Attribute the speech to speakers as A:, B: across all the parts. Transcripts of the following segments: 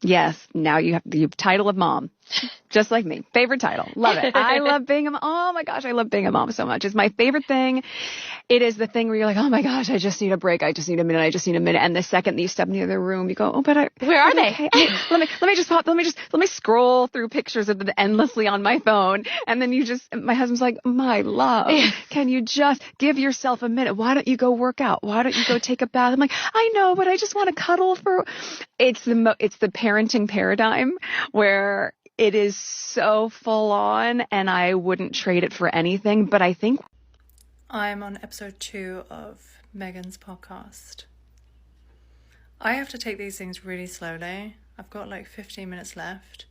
A: Yes. Now you have the title of mom. Just like me. Favorite title. Love it. I love being a mom. Oh my gosh. I love being a mom so much. It's my favorite thing. It is the thing where you're like, oh my gosh, I just need a break. I just need a minute. I just need a minute. And the second that you step in the other room, you go, oh, but
B: where are they?
A: Okay. Let me scroll through pictures of them endlessly on my phone. And then my husband's like, my love, can you just give yourself a minute? Why don't you go work out? Why don't you go take a bath? I'm like, I know, but I just want to cuddle it's the parenting paradigm where it is so full on and I wouldn't trade it for anything. But I think
C: I'm on episode 2 of Meghan's podcast. I have to take these things really slowly. I've got like 15 minutes left.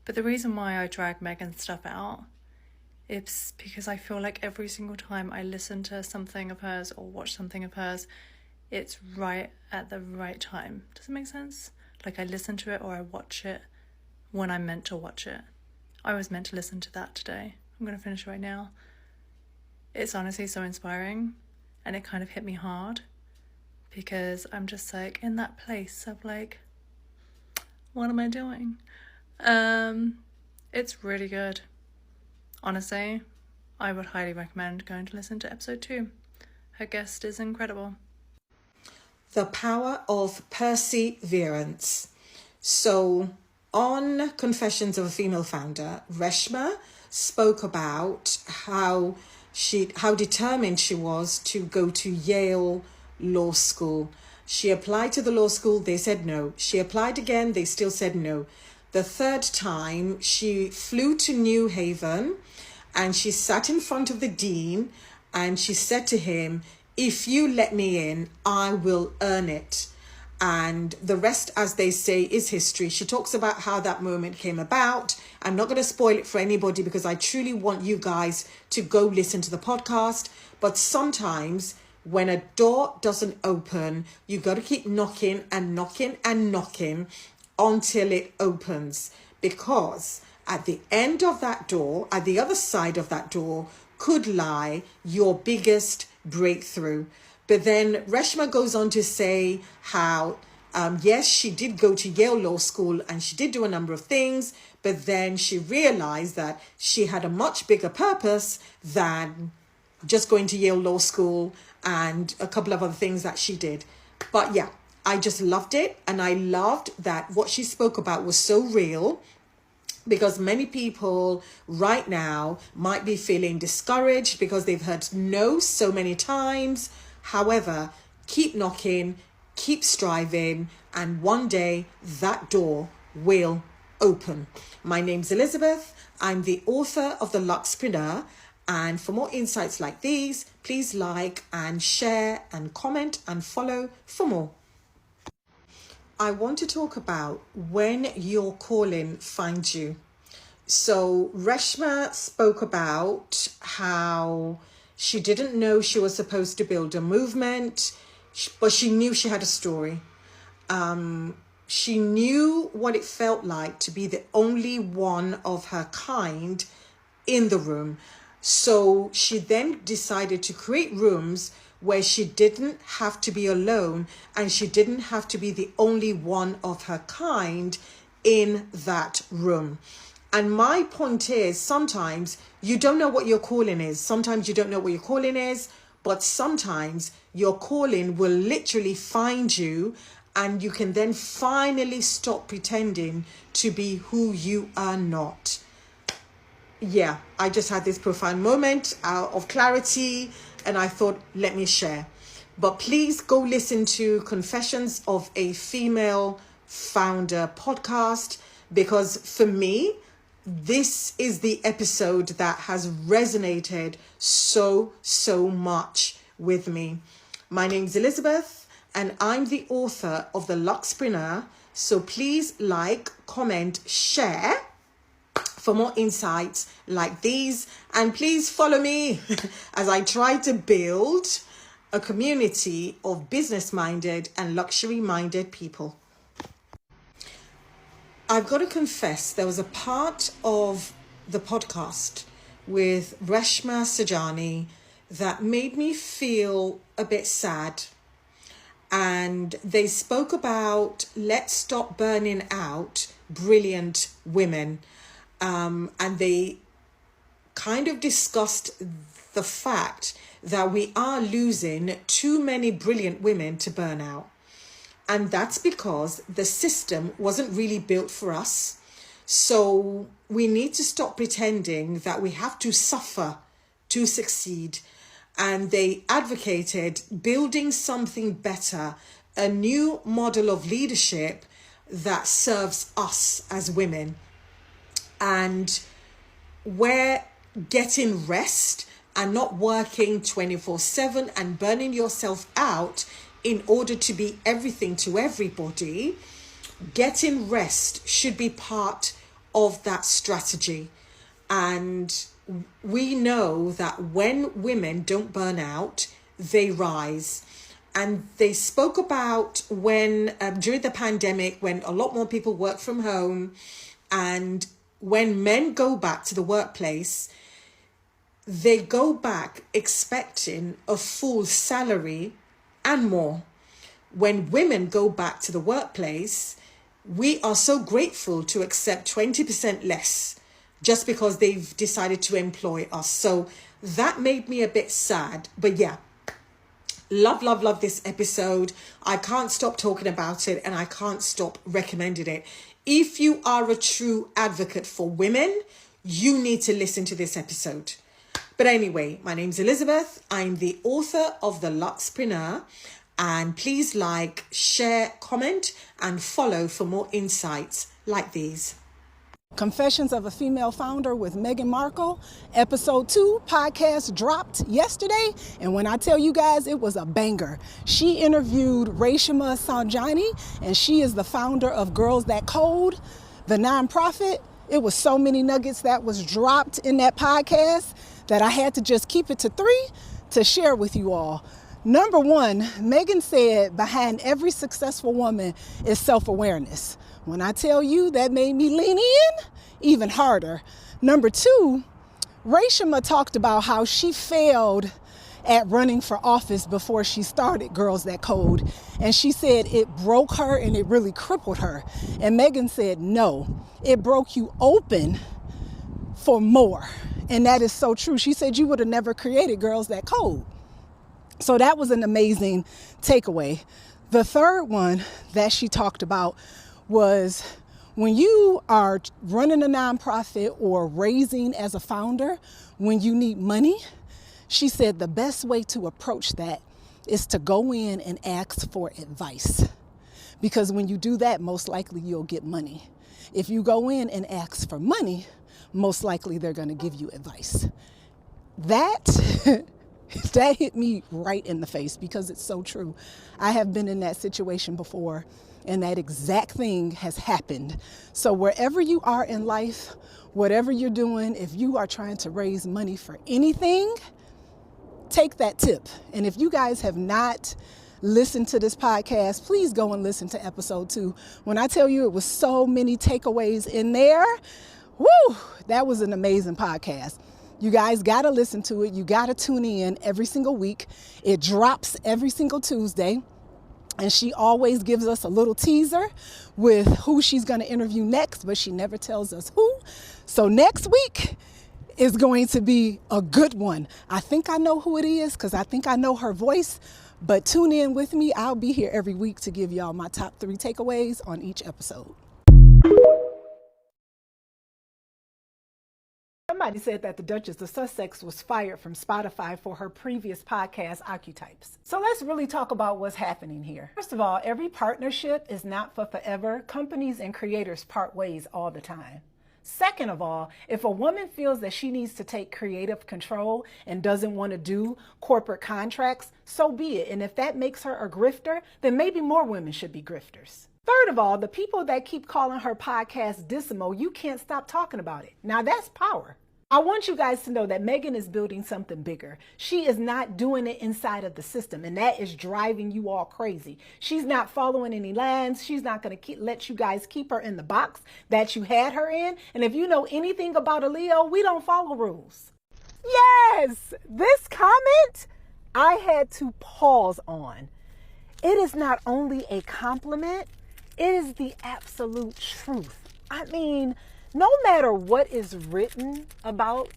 C: But the reason why I drag Meghan's stuff out is because I feel like every single time I listen to something of hers or watch something of hers, it's right at the right time. Does it make sense? Like I listen to it or I watch it when I'm meant to watch it. I was meant to listen to that today. I'm going to finish right now. It's honestly so inspiring and it kind of hit me hard because I'm just like in that place of like, what am I doing? It's really good. Honestly, I would highly recommend going to listen to episode 2. Her guest is incredible.
D: The power of perseverance. So on Confessions of a Female Founder, Reshma spoke about how determined she was to go to Yale Law School. She applied to the law school, they said no. She applied again, they still said no. The third time, she flew to New Haven and she sat in front of the dean and she said to him, if you let me in, I will earn it. And the rest, as they say, is history. She talks about how that moment came about. I'm not going to spoil it for anybody because I truly want you guys to go listen to the podcast. But sometimes when a door doesn't open, you got to keep knocking and knocking and knocking until it opens. Because at the end of that door, at the other side of that door, could lie your biggest breakthrough. But then Reshma goes on to say how, yes, she did go to Yale Law School and she did do a number of things, but then she realized that she had a much bigger purpose than just going to Yale Law School and a couple of other things that she did. But yeah, I just loved it. And I loved that what she spoke about was so real, because many people right now might be feeling discouraged because they've heard no so many times. However, keep knocking, keep striving, and one day that door will open. My name's Elizabeth. I'm the author of The Luxpreneur. And for more insights like these, please like and share and comment and follow for more. I want to talk about when your calling finds you. So Reshma spoke about how she didn't know she was supposed to build a movement, but she knew she had a story. She knew what it felt like to be the only one of her kind in the room. So she then decided to create rooms where she didn't have to be alone and she didn't have to be the only one of her kind in that room. And my point is, sometimes you don't know what your calling is. Sometimes you don't know what your calling is, but sometimes your calling will literally find you and you can then finally stop pretending to be who you are not. Yeah, I just had this profound moment of clarity and I thought, let me share. But please go listen to Confessions of a Female Founder podcast, because for me, this is the episode that has resonated so much with me. My name's Elizabeth and I'm the author of The Luxpreneur. So please like, comment, share for more insights like these. And please follow me as I try to build a community of business-minded and luxury-minded people. I've got to confess, there was a part of the podcast with Reshma Saujani that made me feel a bit sad. and they spoke about let's stop burning out brilliant women. And they kind of discussed the fact that we are losing too many brilliant women to burnout. And that's because the system wasn't really built for us. So we need to stop pretending that we have to suffer to succeed. And they advocated building something better, a new model of leadership that serves us as women. And we're getting rest and not working 24/7 and burning yourself out in order to be everything to everybody. Getting rest should be part of that strategy. And we know that when women don't burn out, they rise. And they spoke about when during the pandemic, when a lot more people work from home, and when men go back to the workplace, they go back expecting a full salary and more. When women go back to the workplace, we are so grateful to accept 20% less just because they've decided to employ us. So that made me a bit sad. But yeah, love this episode. I can't stop talking about it, and I can't stop recommending it. If you are a true advocate for women, you need to listen to this episode. But anyway, my name's Elizabeth. I'm the author of The Luxpreneur. And please like, share, comment, and follow for more insights like these.
B: Confessions of a Female Founder with Meghan Markle, episode 2 podcast dropped yesterday. And when I tell you guys, it was a banger. She interviewed Reshma Saujani, and she is the founder of Girls That Code, the nonprofit. It was so many nuggets that was dropped in that podcast that I had to just keep it to 3 to share with you all. Number 1, Meghan said behind every successful woman is self-awareness. When I tell you, that made me lean in even harder. Number 2, Reshma talked about how she failed at running for office before she started Girls That Code. And she said it broke her and it really crippled her. And Meghan said, no, it broke you open for more. And that is so true. She said you would have never created Girls That Code. So that was an amazing takeaway. The third one that she talked about was when you are running a nonprofit or raising as a founder, when you need money, she said the best way to approach that is to go in and ask for advice. Because when you do that, most likely you'll get money. If you go in and ask for money, most likely they're going to give you advice. That hit me right in the face because it's so true. I have been in that situation before, and that exact thing has happened. So wherever you are in life, whatever you're doing, if you are trying to raise money for anything, take that tip. And if you guys have not listened to this podcast, please go and listen to episode 2. When I tell you it was so many takeaways in there, woo, that was an amazing podcast. You guys got to listen to it. You got to tune in every single week. It drops every single Tuesday. And she always gives us a little teaser with who she's going to interview next, but she never tells us who. So next week is going to be a good one. I think I know who it is because I think I know her voice. But tune in with me. I'll be here every week to give y'all my top 3 takeaways on each episode. Somebody said that the Duchess of Sussex was fired from Spotify for her previous podcast, Archetypes. So let's really talk about what's happening here. First of all, every partnership is not for forever. Companies and creators part ways all the time. Second of all, if a woman feels that she needs to take creative control and doesn't want to do corporate contracts, so be it. And if that makes her a grifter, then maybe more women should be grifters. Third of all, the people that keep calling her podcast Dissimo, you can't stop talking about it. Now that's power. I want you guys to know that Meghan is building something bigger. She is not doing it inside of the system, and that is driving you all crazy. She's not following any lines. She's not going to let you guys keep her in the box that you had her in. And if you know anything about a Leo, we don't follow rules. Yes, this comment I had to pause on. it is not only a compliment, it is the absolute truth. I mean, no matter what is written about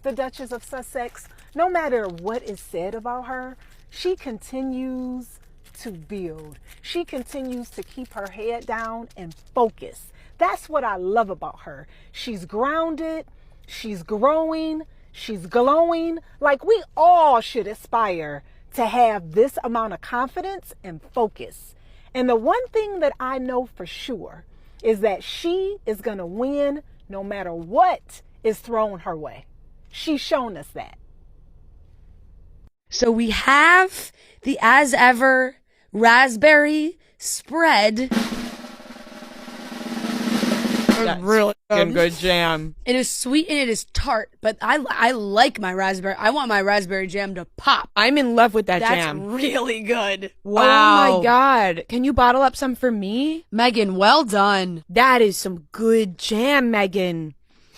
B: the Duchess of Sussex, no matter what is said about her, she continues to build. She continues to keep her head down and focus. That's what I love about her. She's grounded, she's growing, she's glowing. Like, we all should aspire to have this amount of confidence and focus. And the one thing that I know for sure is that she is going to win no matter what is thrown her way. She's shown us that.
E: So we have the as ever raspberry spread.
F: That's really good jam.
E: It is sweet and it is tart, but I like my raspberry. I want my raspberry jam to pop.
F: I'm in love with that
E: That's
F: jam.
E: really good.
F: Wow. Oh my God. Can you bottle up some for me?
E: Meghan, well done.
F: That is some good jam, Meghan.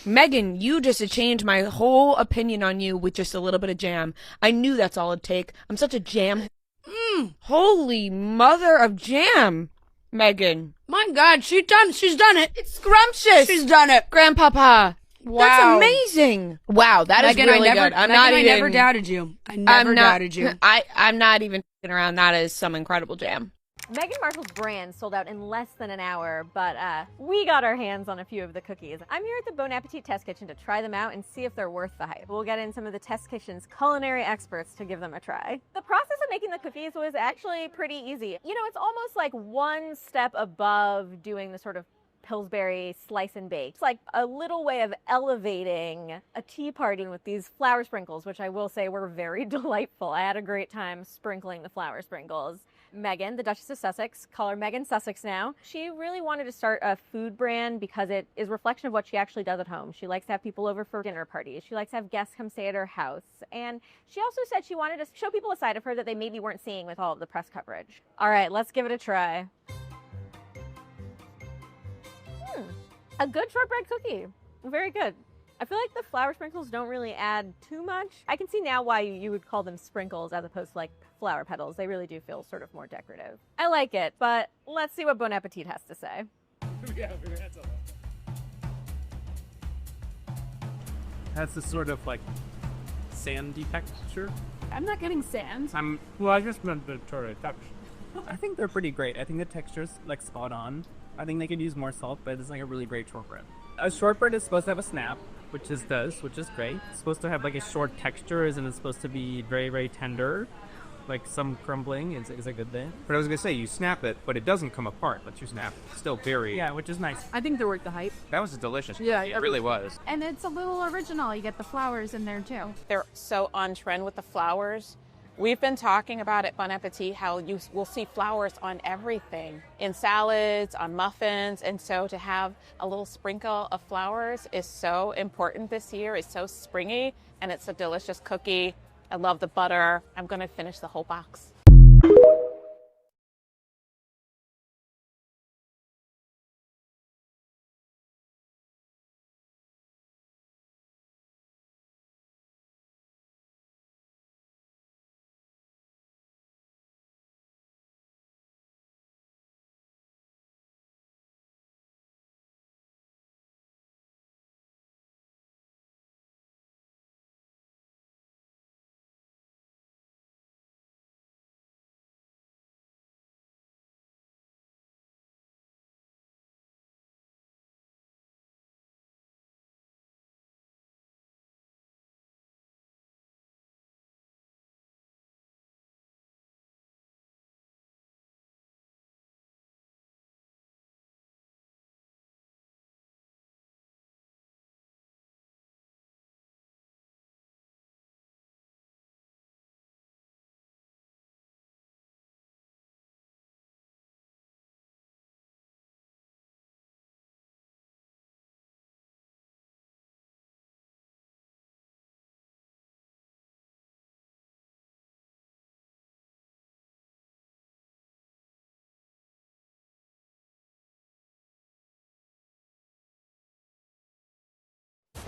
F: Meghan, you just changed my whole opinion on you with just a little bit of jam. I knew that's all it'd take. I'm such a jam. Holy mother of jam, Meghan.
E: My God, she's done it.
F: It's scrumptious.
E: She's done it.
F: Grandpapa.
E: Wow.
F: That's amazing. Wow, that is
E: Meghan,
F: really good.
E: I never doubted you. I never doubted you.
F: I'm not even f***ing around. That is some incredible jam.
G: Meghan Markle's brand sold out in less than an hour, but we got our hands on a few of the cookies. I'm here at the Bon Appetit Test Kitchen to try them out and see if they're worth the hype. We'll get in some of the Test Kitchen's culinary experts to give them a try. The process of making the cookies was actually pretty easy. You know, it's almost like one step above doing the sort of Pillsbury slice and bake. It's like a little way of elevating a tea party with these flour sprinkles, which I will say were very delightful. I had a great time sprinkling the flour sprinkles. Meghan, the Duchess of Sussex, call her Meghan Sussex now. She really wanted to start a food brand because it is a reflection of what she actually does at home. She likes to have people over for dinner parties. She likes to have guests come stay at her house. And she also said she wanted to show people a side of her that they maybe weren't seeing with all of the press coverage. All right, let's give it a try. A good shortbread cookie. Very good. I feel like the flour sprinkles don't really add too much. I can see now why you would call them sprinkles as opposed to like flower petals. They really do feel sort of more decorative. I like it, but let's see what Bon Appetit has to say.
H: Has this sort of like sandy texture.
I: I'm not getting sand.
H: Well, I just meant the sort of texture. I think they're pretty great. I think the texture's like spot on. I think they could use more salt, but it's like a really great shortbread. A shortbread is supposed to have a snap, which is great. It's supposed to have like a short texture, and it's supposed to be very, very tender. Like some crumbling is a good thing.
J: But I was going to say, you snap it, but it doesn't come apart, but you snap. It's still very...
H: Yeah, which is nice.
I: I think they're worth the hype.
J: That was delicious.
I: Yeah,
J: it really was.
I: And it's a little original. You get the flowers in there too.
K: They're so on trend with the flowers. We've been talking about at Bon Appetit how you will see flowers on everything, in salads, on muffins, and so to have a little sprinkle of flowers is so important this year. It's so springy, and it's a delicious cookie. I love the butter. I'm going to finish the whole box.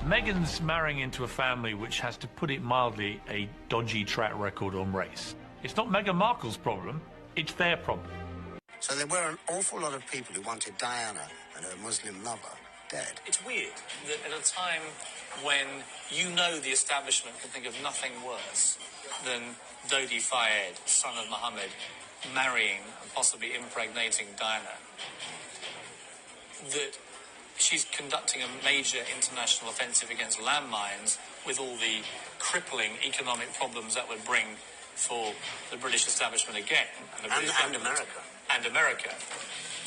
L: Meghan's marrying into a family which has, to put it mildly, a dodgy track record on race. It's not Meghan Markle's problem. It's their problem.
M: So there were an awful lot of people who wanted Diana and her Muslim mother dead.
N: It's weird that at a time when you know the establishment can think of nothing worse than Dodi Fayed, son of Muhammad, marrying and possibly impregnating Diana, that she's conducting a major international offensive against landmines with all the crippling economic problems that would bring for the British establishment again. And
M: America.
N: And America.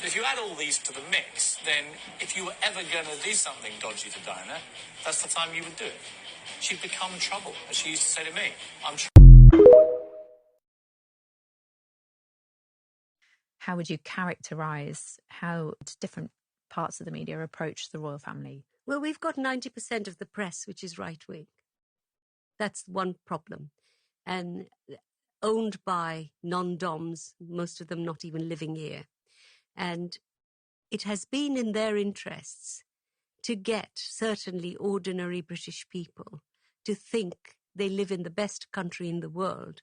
N: If you add all these to the mix, then if you were ever going to do something dodgy to Diana, that's the time you would do it. She'd become trouble, as she used to say to me.
O: How would you characterise how different parts of the media approach the royal family?
P: Well, we've got 90% of the press, which is right-wing. That's one problem. And owned by non-doms, most of them not even living here. And it has been in their interests to get certainly ordinary British people to think they live in the best country in the world,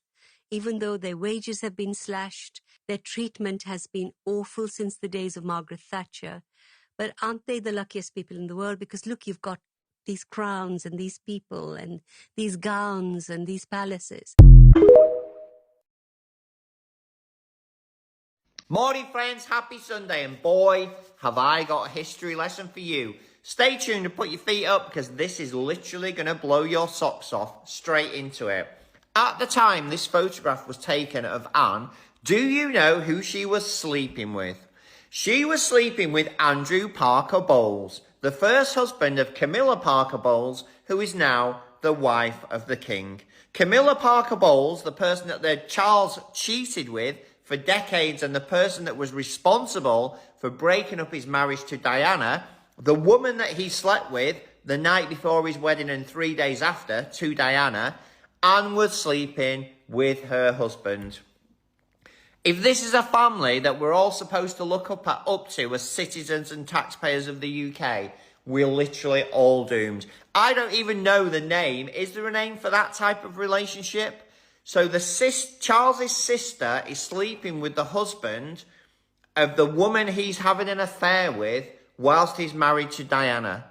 P: even though their wages have been slashed, their treatment has been awful since the days of Margaret Thatcher. But aren't they the luckiest people in the world? Because look, you've got these crowns and these people and these gowns and these palaces.
Q: Morning friends, happy Sunday, and boy, have I got a history lesson for you. Stay tuned and put your feet up because this is literally going to blow your socks off straight into it. At the time this photograph was taken of Anne, do you know who she was sleeping with? She was sleeping with Andrew Parker Bowles, the first husband of Camilla Parker Bowles, who is now the wife of the king. Camilla Parker Bowles, the person that Charles cheated with for decades and the person that was responsible for breaking up his marriage to Diana, the woman that he slept with the night before his wedding and 3 days after to Diana, Anne was sleeping with her husband. If this is a family that we're all supposed to look up to as citizens and taxpayers of the UK, we're literally all doomed. I don't even know the name. Is there a name for that type of relationship? So Charles's sister is sleeping with the husband of the woman he's having an affair with whilst he's married to Diana.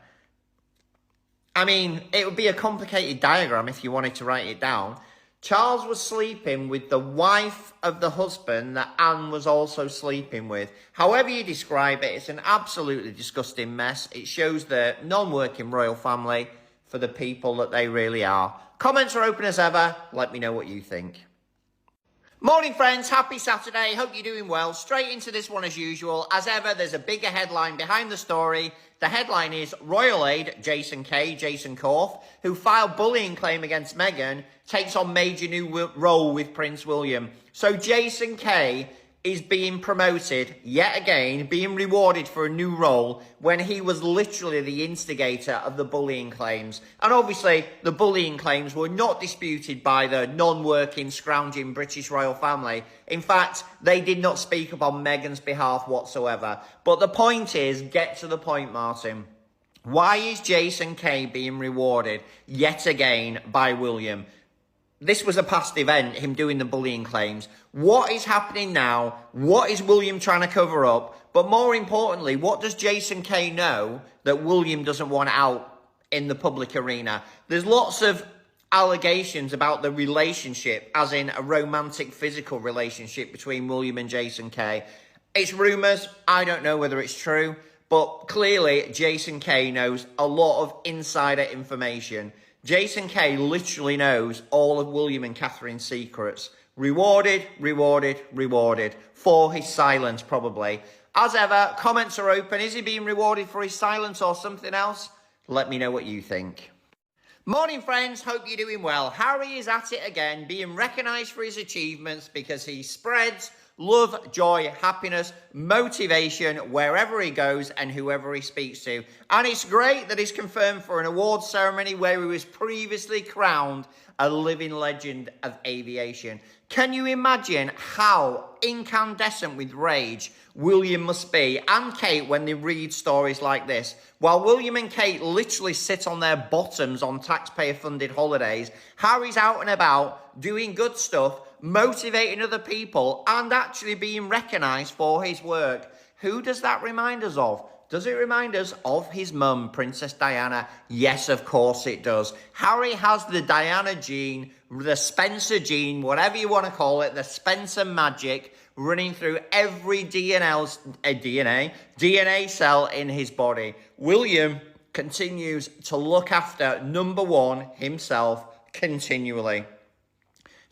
Q: I mean, it would be a complicated diagram if you wanted to write it down. Charles was sleeping with the wife of the husband that Anne was also sleeping with. However you describe it, it's an absolutely disgusting mess. It shows the non-working royal family for the people that they really are. Comments are open as ever. Let me know what you think. Morning friends, happy Saturday. Hope you're doing well. Straight into this one as usual. As ever, there's a bigger headline behind the story. The headline is Royal Aide Jason Knauf, who filed bullying claim against Meghan, takes on major new role with Prince William. So Jason Kay is being promoted yet again, being rewarded for a new role when he was literally the instigator of the bullying claims. And obviously, the bullying claims were not disputed by the non-working, scrounging British royal family. In fact, they did not speak up on Meghan's behalf whatsoever. But the point is, get to the point, Martin. Why is Jason Kay being rewarded yet again by William? This was a past event, him doing the bullying claims. What is happening now? What is William trying to cover up? But more importantly, what does Jason Kay know that William doesn't want out in the public arena? There's lots of allegations about the relationship, as in a romantic, physical relationship between William and Jason Kay. It's rumours. I don't know whether it's true. But clearly, Jason Kay knows a lot of insider information. Jason Kay literally knows all of William and Catherine's secrets. Rewarded, rewarded, rewarded. For his silence, probably. As ever, comments are open. Is he being rewarded for his silence or something else? Let me know what you think. Morning, friends. Hope you're doing well. Harry is at it again, being recognised for his achievements because he spreads love, joy, happiness, motivation wherever he goes and whoever he speaks to. And it's great that he's confirmed for an awards ceremony where he was previously crowned a living legend of aviation. Can you imagine how incandescent with rage William must be and Kate when they read stories like this? While William and Kate literally sit on their bottoms on taxpayer-funded holidays, Harry's out and about doing good stuff, motivating other people, and actually being recognised for his work. Who does that remind us of? Does it remind us of his mum, Princess Diana? Yes, of course it does. Harry has the Diana gene, the Spencer gene, whatever you want to call it, the Spencer magic running through every DNA cell in his body. William continues to look after number one himself continually.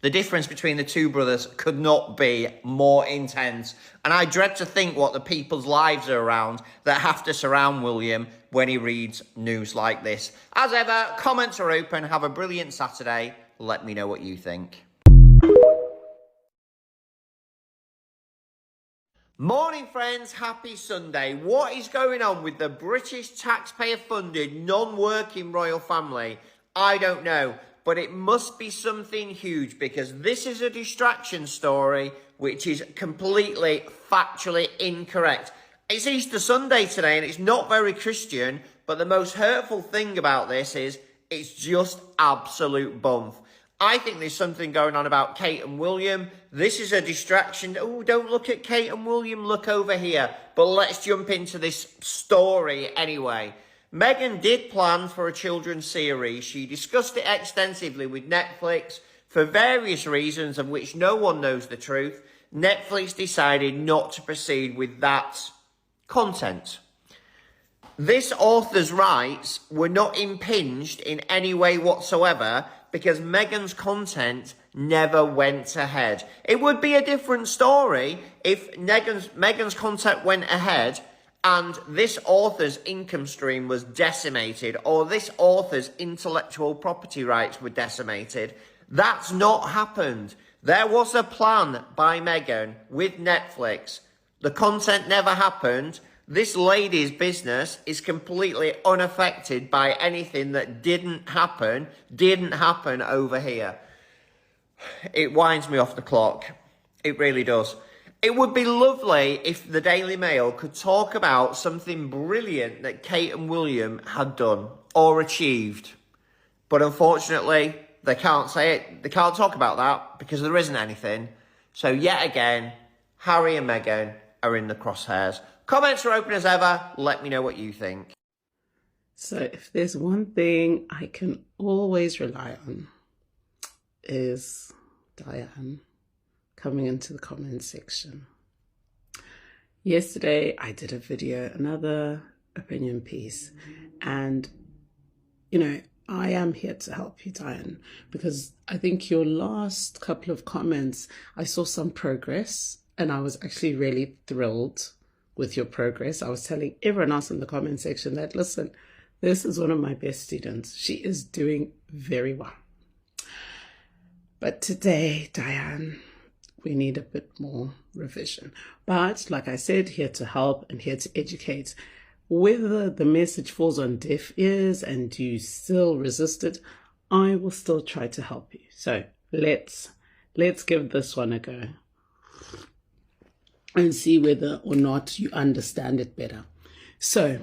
Q: The difference between the two brothers could not be more intense. And I dread to think what the people's lives are around that have to surround William when he reads news like this. As ever, comments are open. Have a brilliant Saturday. Let me know what you think. Morning, friends. Happy Sunday. What is going on with the British taxpayer-funded, non-working royal family? I don't know. But it must be something huge, because this is a distraction story which is completely factually incorrect. It's Easter Sunday today and it's not very Christian, but the most hurtful thing about this is it's just absolute bumf. I think there's something going on about Kate and William. This is a distraction. Oh, don't look at Kate and William, look over here. But let's jump into this story anyway. Meghan did plan for a children's series. She discussed it extensively with Netflix for various reasons of which no one knows the truth. Netflix decided not to proceed with that content. This author's rights were not impinged in any way whatsoever because Meghan's content never went ahead. It would be a different story if Meghan's content went ahead and this author's income stream was decimated, or this author's intellectual property rights were decimated. That's not happened. There was a plan by Meghan with Netflix. The content never happened. This lady's business is completely unaffected by anything that didn't happen over here. It winds me off the clock. It really does. It would be lovely if the Daily Mail could talk about something brilliant that Kate and William had done or achieved. But unfortunately, they can't say it. They can't talk about that because there isn't anything. So yet again, Harry and Meghan are in the crosshairs. Comments are open as ever. Let me know what you think.
R: So if there's one thing I can always rely on is Diane coming into the comment section. Yesterday, I did a video, another opinion piece, and, I am here to help you, Diane, because I think your last couple of comments, I saw some progress, and I was actually really thrilled with your progress. I was telling everyone else in the comment section that, listen, this is one of my best students. She is doing very well. But today, Diane, we need a bit more revision. But like I said, here to help and here to educate. Whether the message falls on deaf ears and you still resist it, I will still try to help you. So let's give this one a go and see whether or not you understand it better. So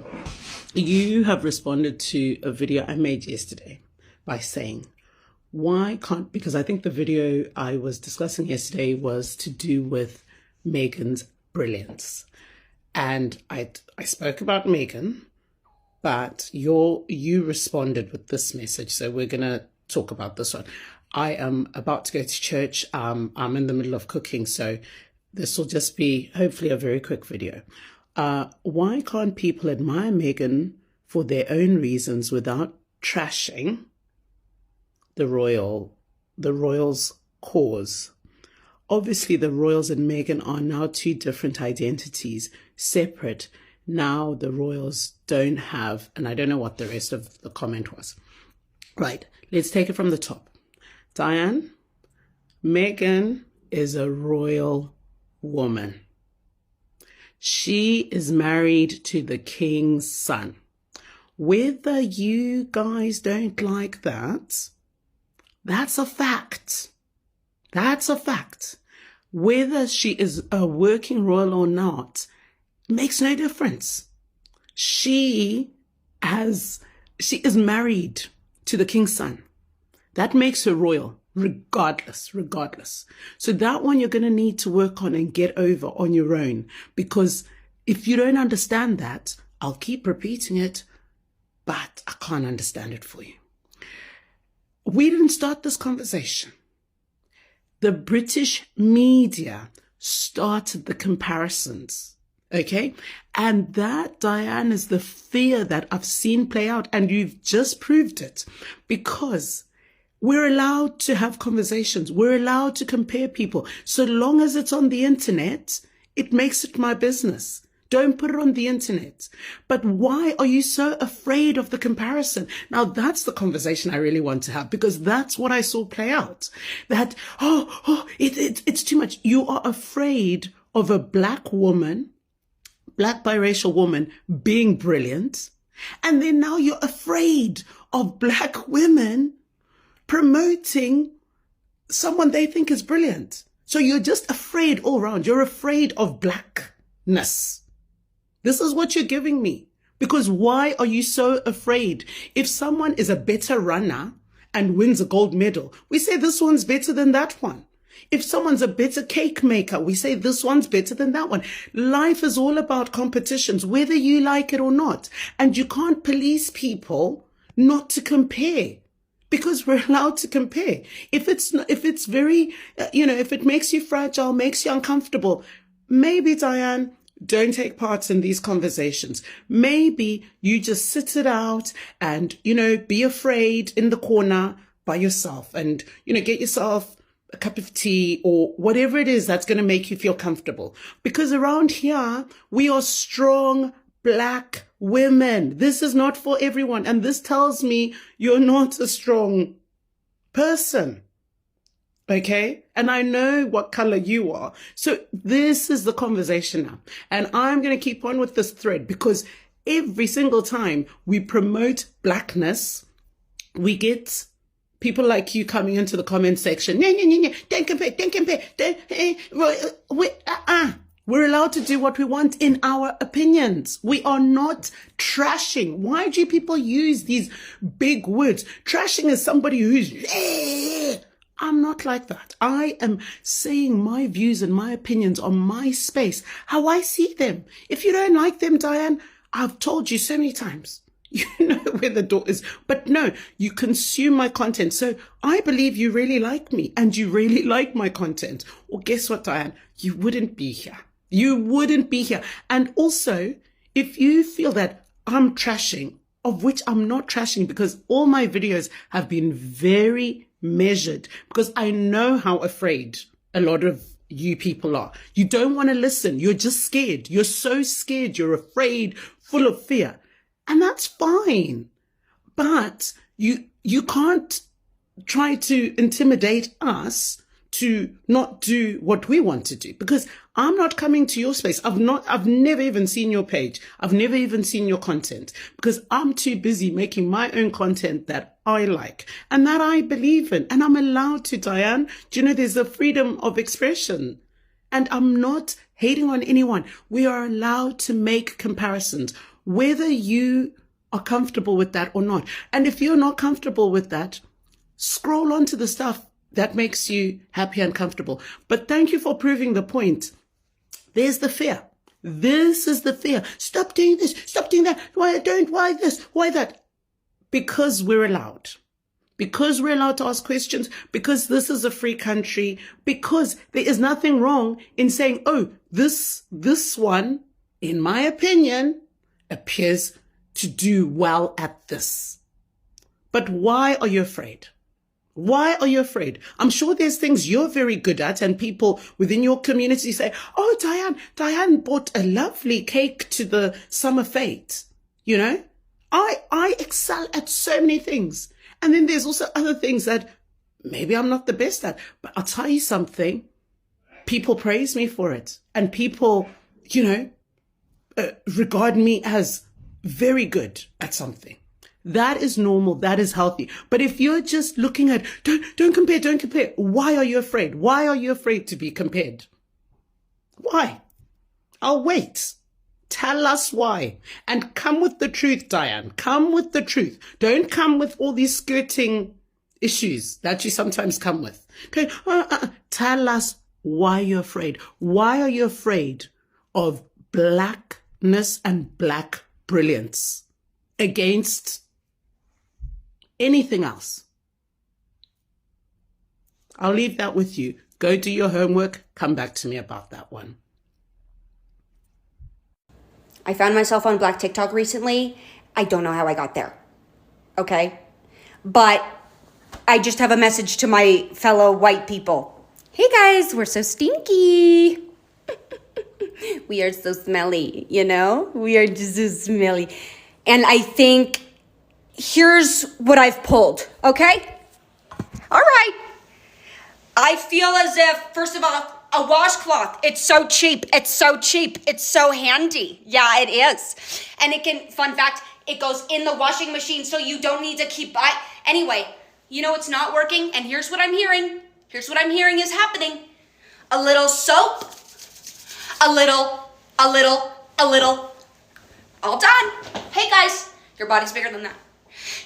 R: you have responded to a video I made yesterday by saying, why can't, because I think the video I was discussing yesterday was to do with Meghan's brilliance. And I spoke about Meghan, but you responded with this message. So we're going to talk about this one. I am about to go to church. I'm in the middle of cooking. So this will just be hopefully a very quick video. Why can't people admire Meghan for their own reasons without trashing the royals' cause? Obviously, the royals and Meghan are now two different identities, separate. Now the royals don't have, and I don't know what the rest of the comment was. Right, let's take it from the top. Diane, Meghan is a royal woman. She is married to the king's son. Whether you guys don't like that, that's a fact. That's a fact. Whether she is a working royal or not makes no difference. She is married to the king's son. That makes her royal. regardless. So that one you're going to need to work on and get over on your own, because if you don't understand that, I'll keep repeating it, but I can't understand it for you. We didn't start this conversation. The British media started the comparisons, okay? And that, Diane, is the fear that I've seen play out, and you've just proved it, because we're allowed to have conversations. We're allowed to compare people. So long as it's on the internet, it makes it my business. Don't put it on the internet. But why are you so afraid of the comparison? Now, that's the conversation I really want to have, because that's what I saw play out. That, it's too much. You are afraid of a black woman, black biracial woman being brilliant. And then now you're afraid of black women promoting someone they think is brilliant. So you're just afraid all around. You're afraid of blackness. This is what you're giving me. Because why are you so afraid? If someone is a better runner and wins a gold medal, we say this one's better than that one. If someone's a better cake maker, we say this one's better than that one. Life is all about competitions, whether you like it or not. And you can't police people not to compare, because we're allowed to compare. If it's very, if it makes you fragile, makes you uncomfortable, maybe, Diane, don't take part in these conversations. Maybe you just sit it out and, be afraid in the corner by yourself and, get yourself a cup of tea or whatever it is that's going to make you feel comfortable. Because around here, we are strong black women. This is not for everyone. And this tells me you're not a strong person. Okay? And I know what color you are. So this is the conversation now. And I'm going to keep on with this thread, because every single time we promote blackness, we get people like you coming into the comment section. Don't compare. We're allowed to do what we want in our opinions. We are not trashing. Why do people use these big words? Trashing is somebody who's... I'm not like that. I am saying my views and my opinions on my space, how I see them. If you don't like them, Diane, I've told you so many times. You know where the door is. But no, you consume my content. So I believe you really like me and you really like my content. Well, guess what, Diane? You wouldn't be here. You wouldn't be here. And also, if you feel that I'm trashing, of which I'm not trashing, because all my videos have been very measured, because I know how afraid a lot of you people are. You don't want to listen. You're just scared. You're so scared. You're afraid, full of fear. And that's fine. But you can't try to intimidate us to not do what we want to do, because I'm not coming to your space. I've never even seen your page. I've never even seen your content, because I'm too busy making my own content that I like and that I believe in. And I'm allowed to, Diane. Do you know there's a freedom of expression? And I'm not hating on anyone. We are allowed to make comparisons, whether you are comfortable with that or not. And if you're not comfortable with that, scroll onto the stuff that makes you happy and comfortable. But thank you for proving the point. There's the fear. This is the fear. Stop doing this. Stop doing that. Why this? Why that? Because we're allowed. Because we're allowed to ask questions. Because this is a free country. Because there is nothing wrong in saying, oh, this one, in my opinion, appears to do well at this. But why are you afraid? Why are you afraid? I'm sure there's things you're very good at, and people within your community say, oh, Diane bought a lovely cake to the summer fete. You know, I excel at so many things. And then there's also other things that maybe I'm not the best at, but I'll tell you something. People praise me for it, and people, regard me as very good at something. That is normal. That is healthy. But if you're just looking at, don't compare. Why are you afraid? Why are you afraid to be compared? Why? I'll wait. Tell us why. And come with the truth, Diane. Come with the truth. Don't come with all these skirting issues that you sometimes come with. Okay, tell us why you're afraid. Why are you afraid of blackness and black brilliance against anything else? I'll leave that with you. Go do your homework. Come back to me about that one.
S: I found myself on Black TikTok recently. I don't know how I got there. Okay? But I just have a message to my fellow white people. Hey guys, we're so stinky. We are so smelly, you know? We are just so smelly. And I think here's what I've pulled, okay? All right. I feel as if, first of all, a washcloth, it's so cheap. It's so cheap. It's so handy. Yeah, it is. And it can, fun fact, it goes in the washing machine so you don't need to keep buying. Anyway, you know it's not working, and here's what I'm hearing. Here's what I'm hearing is happening. A little soap, a little, all done. Hey guys, your body's bigger than that.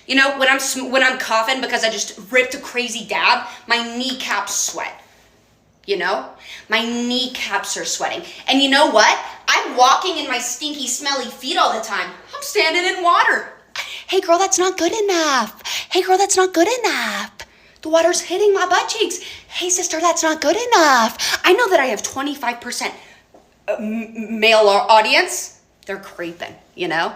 S: You know, when I'm coughing because I just ripped a crazy dab, my kneecaps sweat. You know, my kneecaps are sweating. And you know what? I'm walking in my stinky, smelly feet all the time. I'm standing in water. Hey girl, that's not good enough. Hey girl, that's not good enough. The water's hitting my butt cheeks. Hey sister, that's not good enough. I know that I have 25% male audience. They're creeping, you know?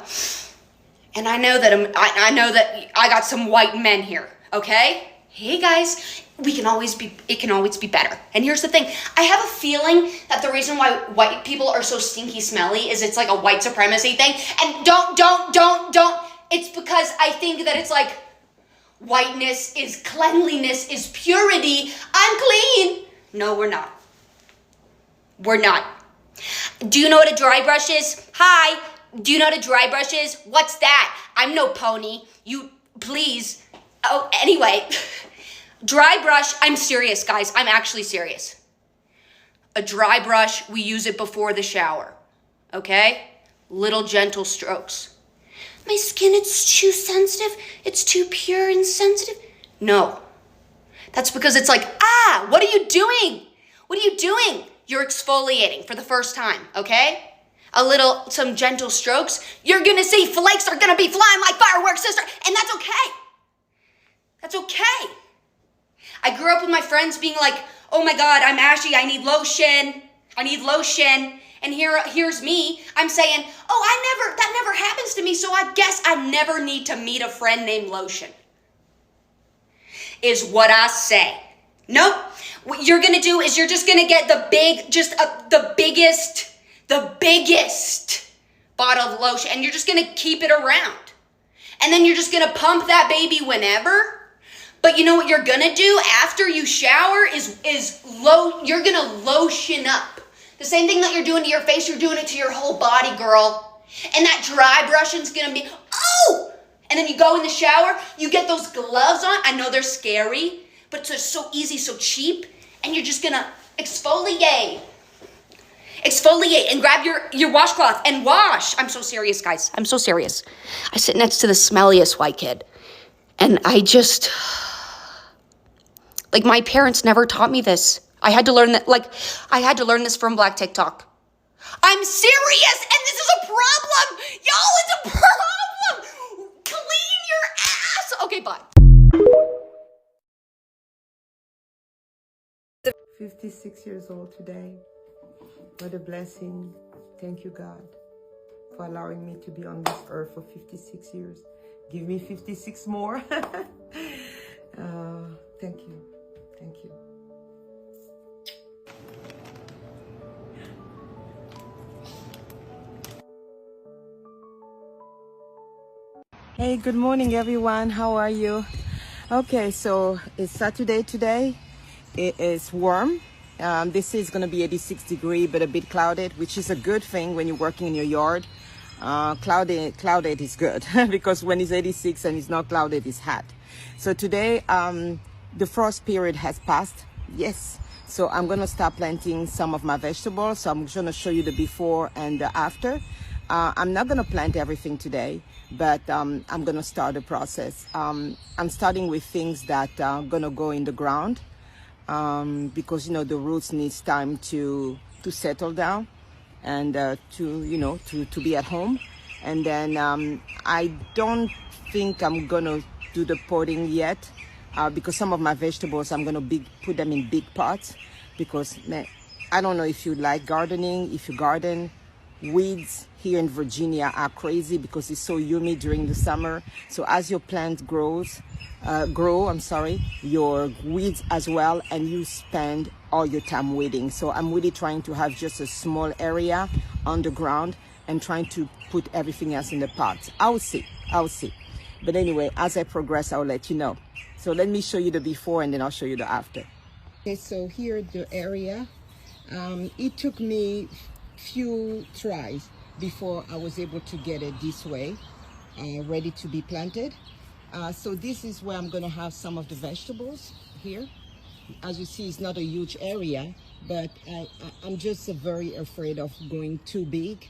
S: And I know that I got some white men here, okay? Hey guys, it can always be better. And here's the thing, I have a feeling that the reason why white people are so stinky smelly is it's like a white supremacy thing. And don't, it's because I think that it's like whiteness is cleanliness, is purity. I'm clean. No, we're not. We're not. Do you know what a dry brush is? Hi. Do you know what a dry brush is? What's that? I'm no pony. You, please. Oh, anyway. Dry brush, I'm serious, guys. I'm actually serious. A dry brush, we use it before the shower. Okay? Little gentle strokes. My skin, it's too sensitive. It's too pure and sensitive. No. That's because it's like, what are you doing? What are you doing? You're exfoliating for the first time, okay? Some gentle strokes. You're gonna see flakes are gonna be flying like fireworks, sister. And that's okay. That's okay. I grew up with my friends being like, oh my God, I'm ashy, I need lotion. And here's me, I'm saying, that never happens to me, so I guess I never need to meet a friend named Lotion. Is what I say. Nope. What you're gonna do is you're just gonna get the biggest bottle of lotion, and you're just gonna keep it around. And then you're just gonna pump that baby whenever. But you know what you're gonna do after you shower you're gonna lotion up. The same thing that you're doing to your face, you're doing it to your whole body, girl. And that dry brushing's gonna be, and then you go in the shower, you get those gloves on. I know they're scary, but it's just so easy, so cheap. And you're just gonna exfoliate and grab your washcloth and wash. I'm so serious, guys. I'm so serious. I sit next to the smelliest white kid. And I just, like, my parents never taught me this. I had to learn this from Black TikTok. I'm serious, and this is a problem. Y'all, it's a problem. Clean your ass. Okay, bye.
T: 56 years old today. What a blessing. Thank you, God, for allowing me to be on this earth for 56 years. Give me 56 more. Thank you. Thank you. Hey, good morning, everyone. How are you? Okay, so it's Saturday today. It is warm. This is going to be 86 degrees, but a bit clouded, which is a good thing when you're working in your yard. Clouded is good because when it's 86 and it's not clouded, it's hot. So today, the frost period has passed. Yes. So I'm going to start planting some of my vegetables. So I'm going to show you the before and the after. I'm not going to plant everything today, but I'm going to start the process. I'm starting with things that are going to go in the ground because, you know, the roots needs time to settle down and to be at home. And then I don't think I'm going to do the potting yet because some of my vegetables, I'm going to put them in big pots because, man, I don't know if you like gardening, if you garden. Weeds here in Virginia are crazy because it's so humid during the summer. So as your plant grow, your weeds as well, and you spend all your time weeding. So I'm really trying to have just a small area on the ground and trying to put everything else in the pots. I'll see. But anyway, as I progress, I'll let you know. So let me show you the before and then I'll show you the after. Okay, so here the area. It took me few tries before I was able to get it this way, ready to be planted. So this is where I'm going to have some of the vegetables here. As you see, it's not a huge area, but I'm just very afraid of going too big.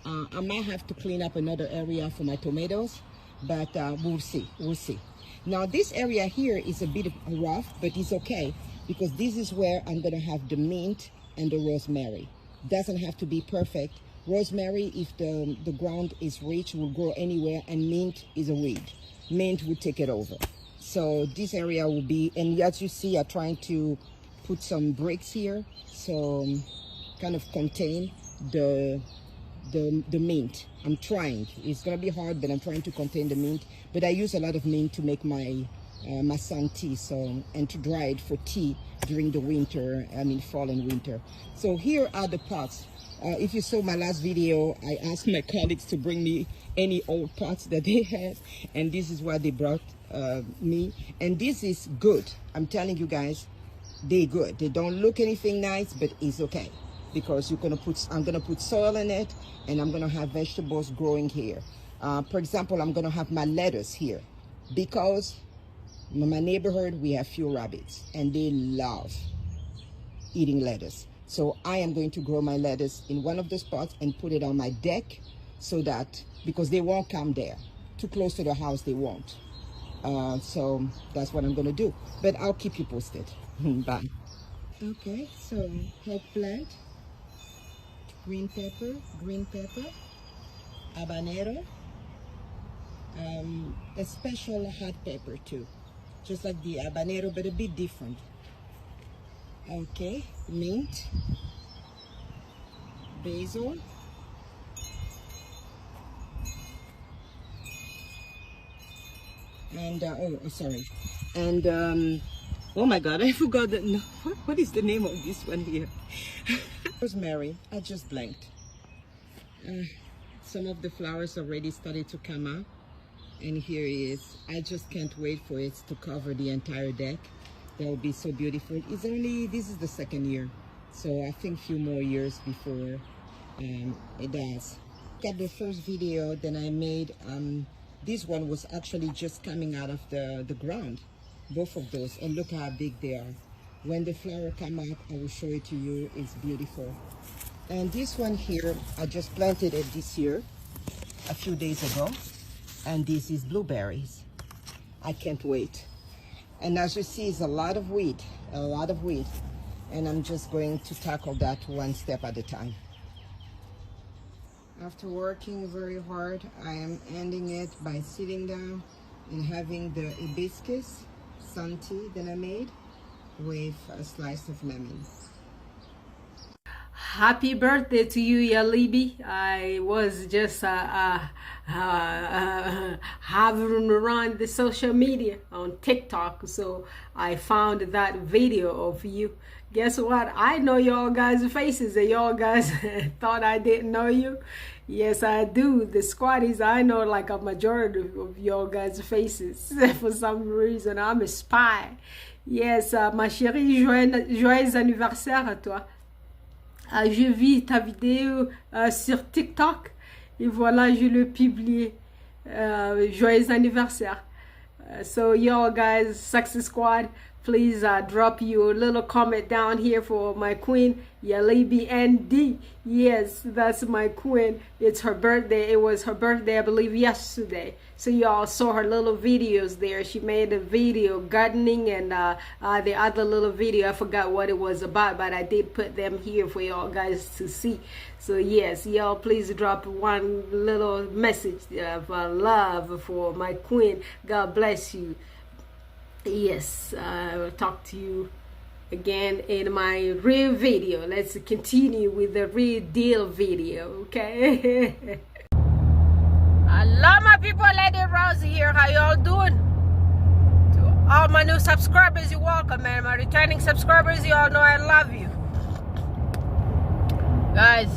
T: I might have to clean up another area for my tomatoes, but we'll see. Now this area here is a bit rough, but it's okay because this is where I'm going to have the mint and the rosemary. Doesn't have to be perfect. Rosemary, if the ground is rich, will grow anywhere, and mint is a weed. Mint will take it over. So this area will be, and as you see, I'm trying to put some bricks here, so kind of contain the mint. I'm trying. It's gonna be hard, but I'm trying to contain the mint. But I use a lot of mint to make my sun tea, and to dry it for tea during the winter, fall and winter. So here are the pots. If you saw my last video, I asked my colleagues to bring me any old pots that they had, and this is what they brought me. And this is good. I'm telling you guys, they're good. They don't look anything nice, but it's okay because I'm gonna put soil in it, and I'm gonna have vegetables growing here. For example, I'm gonna have my lettuce here because in my neighborhood, we have few rabbits and they love eating lettuce. So I am going to grow my lettuce in one of the spots and put it on my deck so that, because they won't come there. Too close to the house, they won't. So that's what I'm going to do. But I'll keep you posted. Bye. Okay, so eggplant, green pepper, habanero, a special hot pepper too. Just like the habanero, but a bit different. Okay, mint, basil, and oh my God, I forgot the. No, what is the name of this one here? Rosemary. I just blanked. Some of the flowers already started to come out. And here it is. I just can't wait for it to cover the entire deck. That will be so beautiful. This is the second year. So I think a few more years before it does. Got the first video that I made. This one was actually just coming out of the ground. Both of those. And look how big they are. When the flower come out, I will show it to you. It's beautiful. And this one here, I just planted it this year, a few days ago. And this is blueberries. I can't wait. And as you see, it's a lot of weed. And I'm just going to tackle that one step at a time. After working very hard, I am ending it by sitting down and having the hibiscus sun tea that I made with a slice of lemon.
U: Happy birthday to you, Yalibi. I was just having around the social media on TikTok, so I found that video of you. Guess what? I know y'all guys' faces, and y'all guys thought I didn't know you. Yes, I do. The squatties, I know like a majority of y'all guys' faces. For some reason, I'm a spy. Yes, ma chérie, joyeux anniversaire à toi. Je vis ta vidéo sur TikTok et voilà, je l'ai publié. Joyeux anniversaire. So y'all guys, Success Squad, please drop your little comment down here for my queen, Yalibi ND. Yes, that's my queen. It's her birthday. It was her birthday, I believe, yesterday. So y'all saw her little videos there. She made a video gardening and the other little video, I forgot what it was about, but I did put them here for y'all guys to see. So yes, y'all please drop one little message of love for my queen. God bless you. Yes, I will talk to you again in my real video. Let's continue with the real deal video, okay? Hello my people, Lady Rose here. How y'all doing? To all my new subscribers, you're welcome, man. My returning subscribers, you all know I love you. Guys,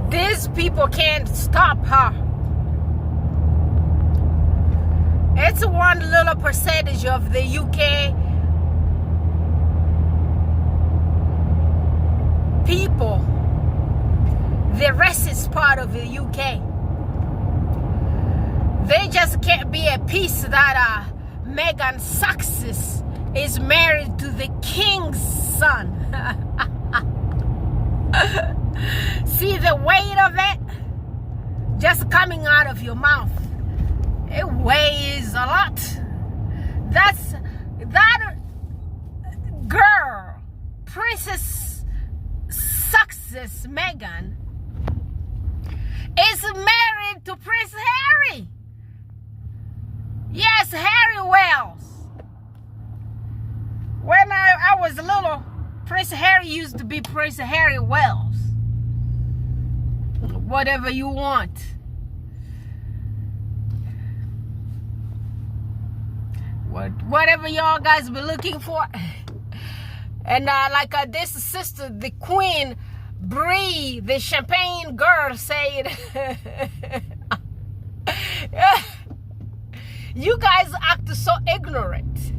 U: these people can't stop her. It's one little percentage of the UK people. The rest is part of the UK. They just can't be at peace that Meghan Sussex is married to the king's son. See the weight of it just coming out of your mouth. It weighs a lot. That girl, Princess Sussex, Meghan, is married to Prince Harry. Yes, Harry Wells. When I was little, Prince Harry used to be Prince Harry Wells. Whatever you want. Whatever y'all guys be looking for. And this sister, the Queen Brie, the champagne girl, said, you guys act so ignorant.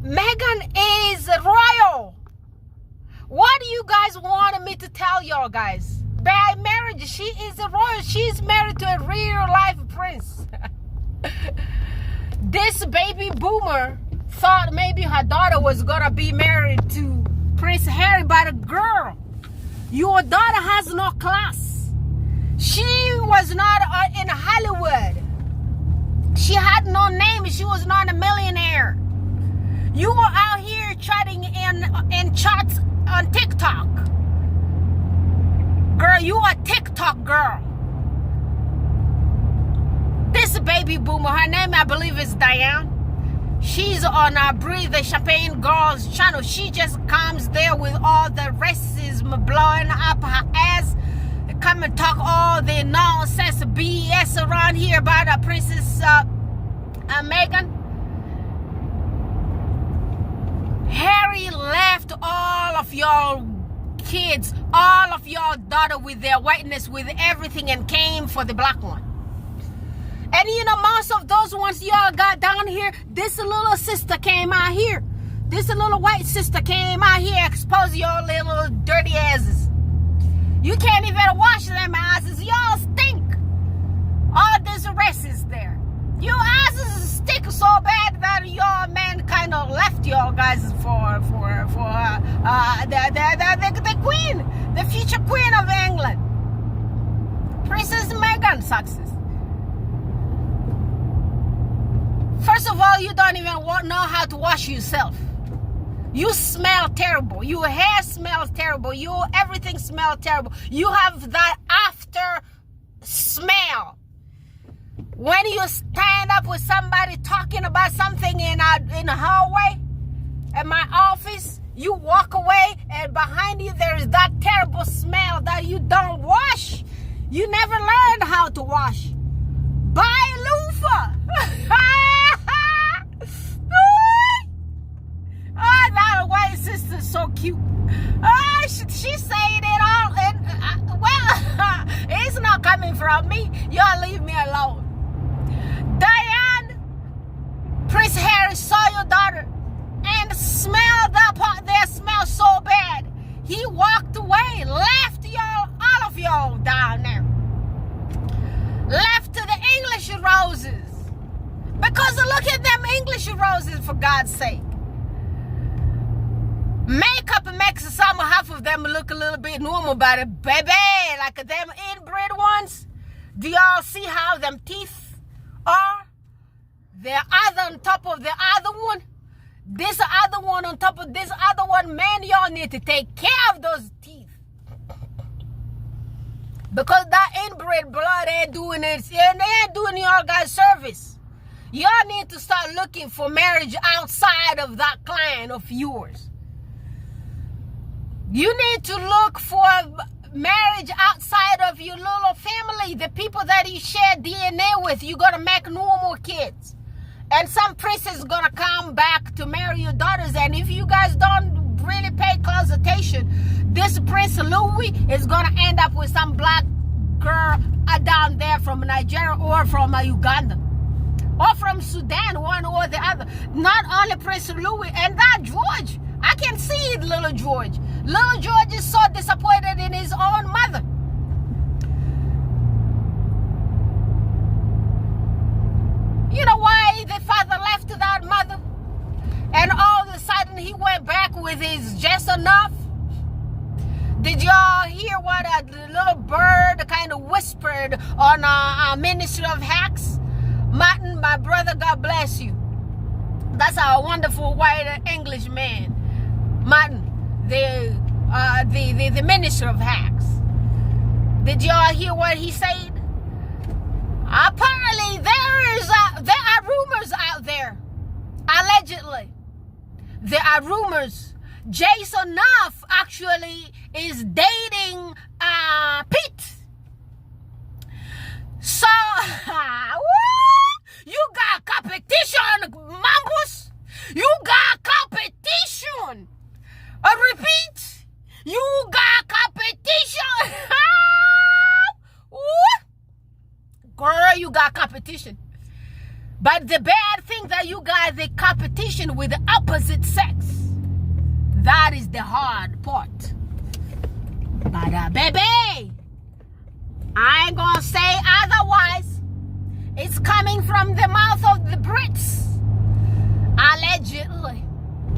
U: Meghan is royal. What do you guys want me to tell y'all guys? By marriage, she is a royal. She's married to a real life prince. This baby boomer thought maybe her daughter was gonna be married to Prince Harry, but a girl, your daughter has no class. She was not in Hollywood. She had no name. She was not a millionaire. You were out here chatting in chats on TikTok. Girl, you a TikTok girl. This baby boomer, her name I believe is Diane. She's on Brie the Champagne Girls channel. She just comes there with all the racism blowing up her ass. Come and talk all the nonsense BS around here about Princess Meghan. Harry left all of y'all kids, all of y'all daughter with their whiteness, with everything, and came for the black one. And you know, most of those ones y'all got down here, this little sister came out here. This little white sister came out here, exposed your little dirty asses. You can't even wash them asses. Y'all stink. All this racist there. Your asses stink so bad that your man kind of left y'all guys for the queen, the future queen of England, Princess Meghan Sussex. First of all, you don't even know how to wash yourself. You smell terrible. Your hair smells terrible. Everything smells terrible. You have that after smell. When you stand up with somebody talking about something in the hallway, at my office, you walk away and behind you there is that terrible smell that you don't wash. You never learned how to wash. Buy loofah. Oh, that white sister's so cute. Oh, she said it all. And, well, it's not coming from me. Y'all leave me alone. Diane, Prince Harry saw your daughter and smelled that part there, smelled so bad. He walked away, left y'all, all of y'all down there. Left to the English roses. houses, for God's sake. Makeup makes some half of them look a little bit normal, but baby, like them inbred ones, do y'all see how them teeth are? They're either on top of the other one. This other one on top of this other one. Man, y'all need to take care of those teeth. Because that inbred blood ain't doing it. And they ain't doing y'all guys service. Y'all need to start looking for marriage outside of that clan of yours. You need to look for marriage outside of your little family. The people that you share DNA with. You're going to make normal kids. And some prince is going to come back to marry your daughters. And if you guys don't really pay close attention, this Prince Louis is going to end up with some black girl down there from Nigeria or from Uganda. Or from Sudan, one or the other. Not only Prince Louis and that George. I can see it, little George. Little George is so disappointed in his own mother. You know why the father left that mother? And all of a sudden he went back with his just enough? Did y'all hear what a little bird kind of whispered on a Ministry of Hacks? Martin, my brother, God bless you. That's our wonderful white English man. Martin, the Minister of Hacks. Did y'all hear what he said? Apparently, there are rumors out there. Allegedly, there are rumors. Jason Knauf actually is dating Pete. So, you got competition, Mambus. You got competition. I repeat, you got competition. Girl, you got competition. But the bad thing that you got the competition with the opposite sex. That is the hard part. But baby, I ain't gonna say otherwise. It's coming from the mouth of the Brits. Allegedly.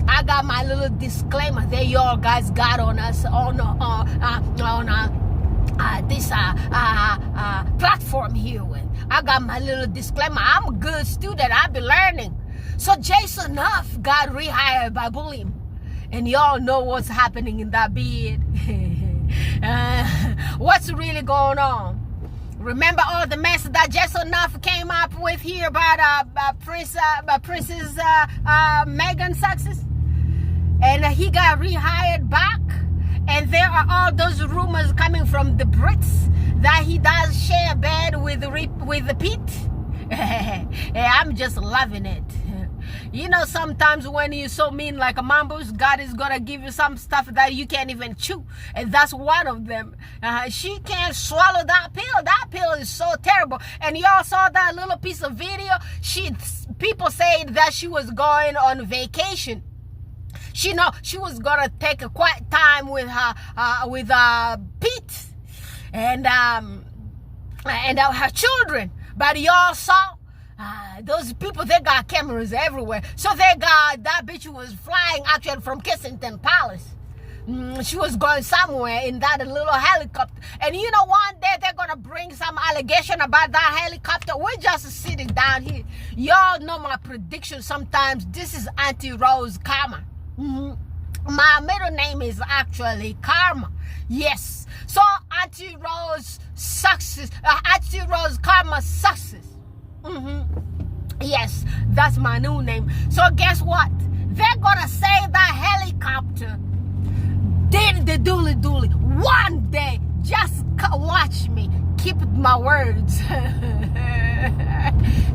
U: I got my little disclaimer that y'all guys got on us on this platform here with. I got my little disclaimer. I'm a good student. I be learning. So Jason Knauf got rehired by Bulliam. And y'all know what's happening in that bed. What's really going on? Remember all the mess that Jason Knauf came up with here about Princess Meghan Sussex? And he got rehired back. And there are all those rumors coming from the Brits that he does share a bed with the Pete. I'm just loving it. You know, sometimes when you're so mean like a Mambus, God is going to give you some stuff that you can't even chew. And that's one of them. She can't swallow that pill. That pill is so terrible. And y'all saw that little piece of video? People said that she was going on vacation. She was gonna take a quiet time with Pete and her children. But y'all saw those people, they got cameras everywhere. So they got that bitch who was flying actually from Kensington Palace. She was going somewhere in that little helicopter. And you know, one day they're gonna bring some allegation about that helicopter. We're just sitting down here. Y'all know my prediction sometimes. This is Auntie Rose Karma. My middle name is actually Karma. Yes. So Auntie Rose Success. Auntie Rose Karma Success. Yes, that's my new name. So guess what? They're gonna say that helicopter did the dooley dooley one day. Just watch me. Keep my words.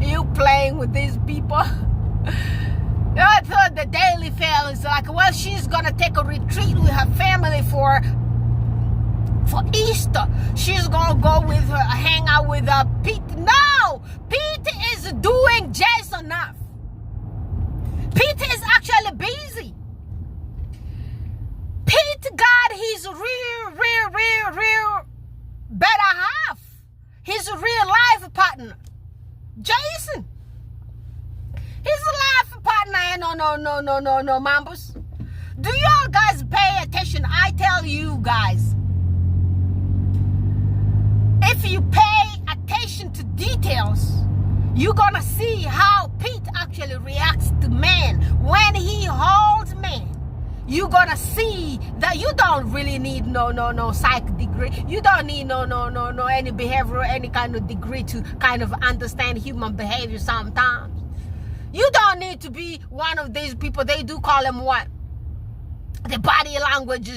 U: You playing with these people? I thought the Daily Fail is like, well, she's gonna take a retreat with her family for Easter. She's gonna go with her, hang out with Pete. No, Pete is doing Jason Knauf. Pete is actually busy. Pete got his real better half. His real life partner, Jason. His life partner Mambos. Do y'all guys pay attention? I tell you guys, if you pay attention to details, you're gonna see how Pete actually reacts to men when he holds men. You're gonna see that you don't really need no psych degree. You don't need no any behavioral, any kind of degree to kind of understand human behavior sometimes. You don't need to be one of these people. They do call them what? The body language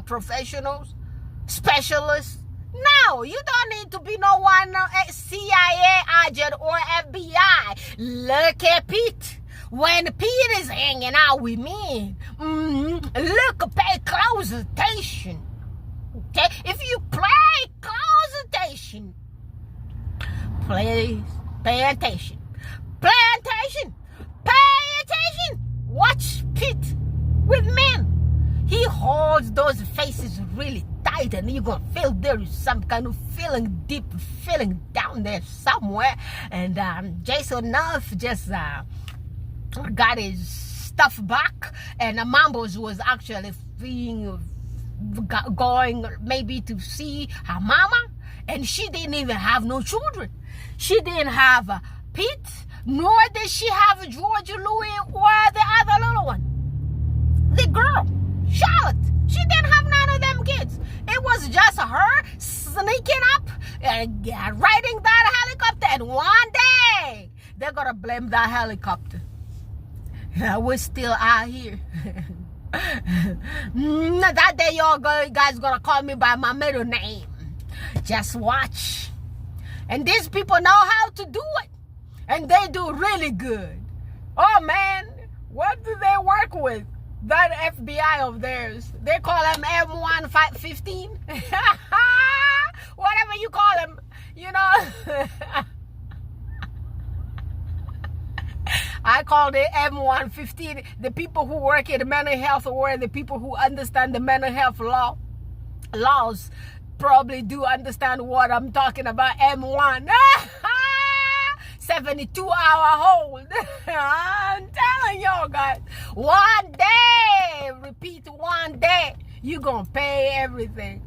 U: professionals, specialists. No, you don't need to be no one CIA agent or FBI. Look at Pete. When Pete is hanging out with me, look, pay close attention. Okay? If you pay close attention, please pay attention. Pay attention. Pay attention. Watch Pete with men. He holds those faces really tight, and you're gonna feel there is some kind of feeling, deep feeling down there somewhere. And Jason Knauf just got his stuff back, and Mambos was actually going maybe to see her mama, and she didn't even have no children. She didn't have Pete, nor did she have George, Louis, or the other little one, the girl, Charlotte. She didn't have none of them kids. It was just her sneaking up and riding that helicopter, and one day they're gonna blame that helicopter. We're still out here. That day y'all guys gonna call me by my middle name. Just watch. And these people know how to do it, and they do really good. Oh man, what do they work with? That FBI of theirs, they call them M115. Whatever you call them, you know. I call it M115. The people who work in the mental health, or the people who understand the mental health laws probably do understand what I'm talking about. M1. 72-hour hold. I'm telling y'all guys, one day, repeat, one day, you're gonna pay everything.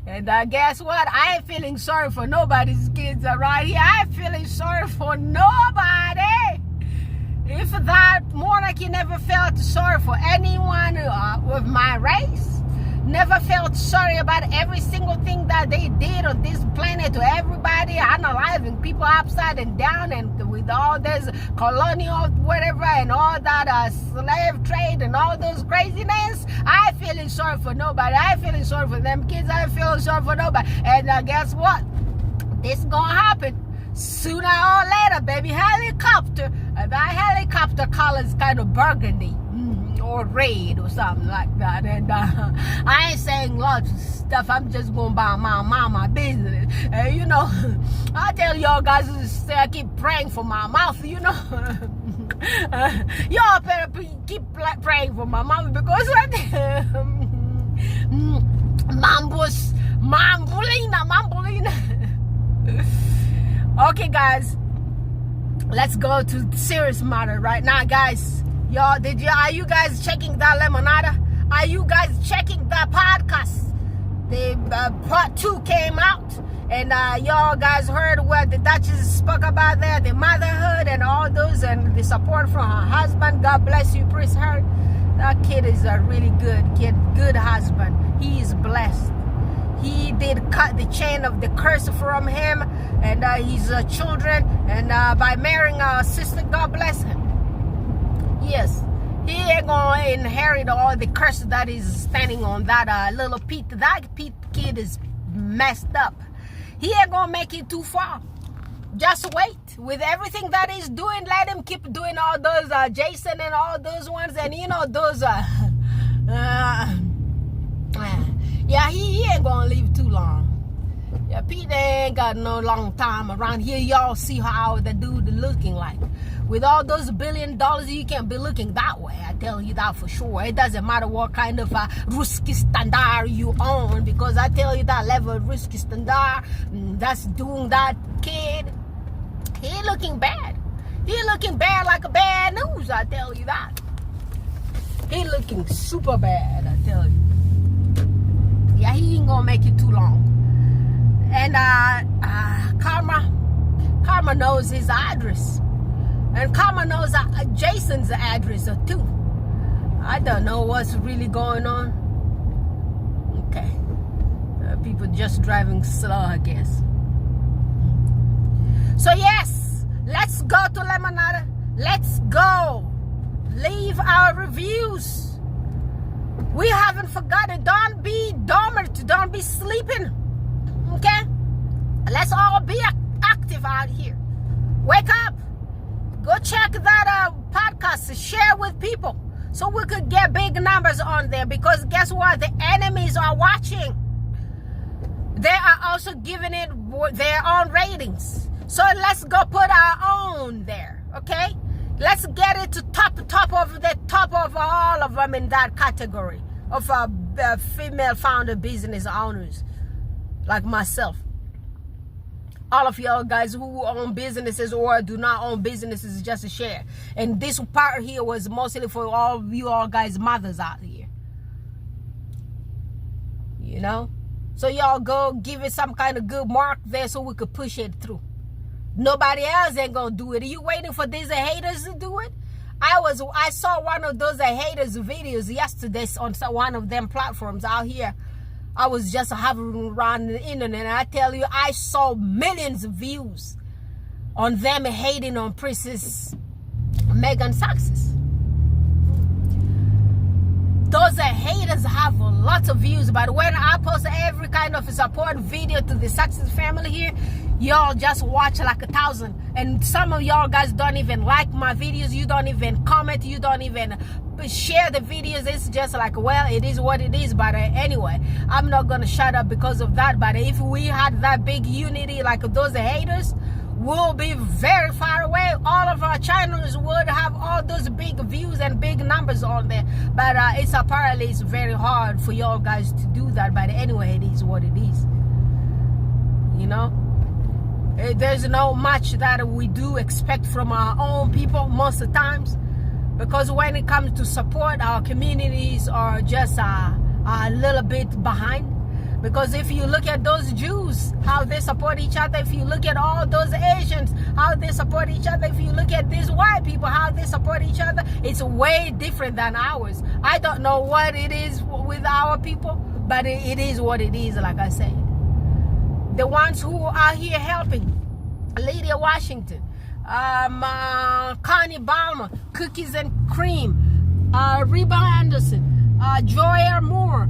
U: And guess what? I ain't feeling sorry for nobody's kids right here. I ain't feeling sorry for nobody. If that monarchy never felt sorry for anyone with my race, never felt sorry about every single thing that they did on this planet to everybody, analyzing people upside and down, and with all this colonial whatever and all that slave trade and all those craziness, I ain't feeling sorry for nobody. I ain't feeling sorry for them kids. I ain't feeling sorry for nobody. And guess what? This gonna happen sooner or later, baby. Helicopter. That helicopter color is kind of burgundy or red or something like that. And I ain't saying lots of stuff. I'm just going by my mama business. You know, I tell y'all guys to I keep praying for my mouth, you know. Y'all better keep praying for my mouth, because Mambulina. Okay, guys, let's go to serious matter right now, guys. Y'all, are you guys checking that lemonada? Are you guys checking that podcast? The part 2 came out, and y'all guys heard what the Duchess spoke about there, the motherhood and all those, and the support from her husband. God bless you, Prince Harry. That kid is a really good kid, good husband. He is blessed. He did cut the chain of the curse from him and his children, and by marrying a sister, God bless him. Yes, he ain't gonna inherit all the curse that is standing on that little Pete. That Pete kid is messed up. He ain't gonna make it too far. Just wait. With everything that he's doing, let him keep doing all those Jason and all those ones, and you know those yeah, he ain't gonna live too long. Yeah, Pete ain't got no long time around here. Y'all see how the dude looking like. With all those $1 billion, you can't be looking that way. I tell you that for sure. It doesn't matter what kind of risky standard you own, because I tell you that level of risky standard, that's doing that kid. He looking bad. He looking bad like a bad news, I tell you that. He looking super bad, I tell you. Yeah, he ain't gonna make it too long. And Karma knows his address. And Karma knows Jason's address too. I don't know what's really going on. Okay. People just driving slow, I guess. So yes, let's go to Lemonade. Let's go. Leave our reviews. We haven't forgotten. Don't be dormant. Don't be sleeping. Okay? Let's all be active out here. Wake up. Go check that podcast. Share with people so we could get big numbers on there, because guess what? The enemies are watching. They are also giving it their own ratings. So let's go put our own there, okay? Let's get it to top of all of them in that category of female founder business owners like myself. All of y'all guys who own businesses or do not own businesses, just a share. And this part here was mostly for all of you all guys mothers out here. You know? So y'all go give it some kind of good mark there so we could push it through. Nobody else ain't gonna do it. Are you waiting for these haters to do it? I saw one of those haters videos yesterday on one of them platforms out here. I was just hovering around the internet, and I tell you, I saw millions of views on them hating on Princess Meghan success. Those haters have lots of views, but when I post every kind of support video to the Success family here, y'all just watch like 1,000. And some of y'all guys don't even like my videos. You don't even comment. You don't even share the videos. It's just like, well, it is what it is. But anyway, I'm not going to shut up because of that. But if we had that big unity like those haters, we'll be very far away. All of our channels would have all those big views and big numbers on there. But it's very hard for y'all guys to do that. But anyway, it is what it is. You know? There's no much that we do expect from our own people most of the times, because when it comes to support, our communities are just a little bit behind. Because if you look at those Jews, how they support each other, if you look at all those Asians, how they support each other, if you look at these white people, how they support each other, it's way different than ours. I don't know what it is with our people, but it is what it is, like I said. The ones who are here helping, Lydia Washington, Connie Balmer, Cookies and Cream, Reba Anderson, Joya Moore,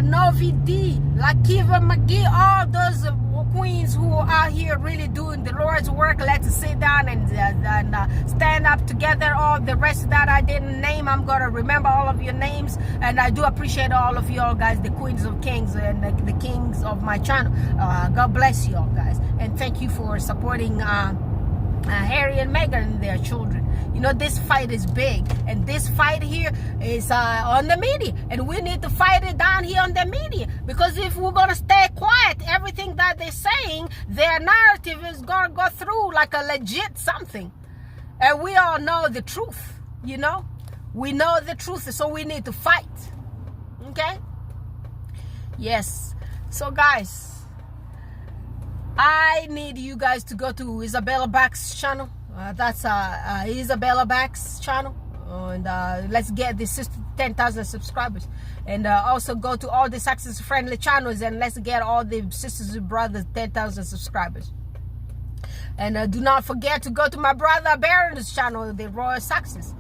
U: Novi D, Lakiva McGee, all those queens who are here really doing the Lord's work. Let's sit down and stand up together. All the rest that I didn't name, I'm going to remember all of your names. And I do appreciate all of y'all guys, the queens of kings and the kings of my channel. God bless you all guys. And thank you for supporting Harry and Meghan and their children. You know, this fight is big, and this fight here is on the media, and we need to fight it down here on the media, because if we're gonna stay quiet, everything that they're saying, their narrative is gonna go through like a legit something, and we all know the truth. You know, we know the truth, so we need to fight. Okay? Yes. So guys, I need you guys to go to Isabella Back's channel. That's Isabella Back's channel. And let's get this sister 10,000 subscribers. And also go to all the success friendly channels, and let's get all the sisters and brothers 10,000 subscribers. And do not forget to go to my brother Baron's channel, the Royal Success.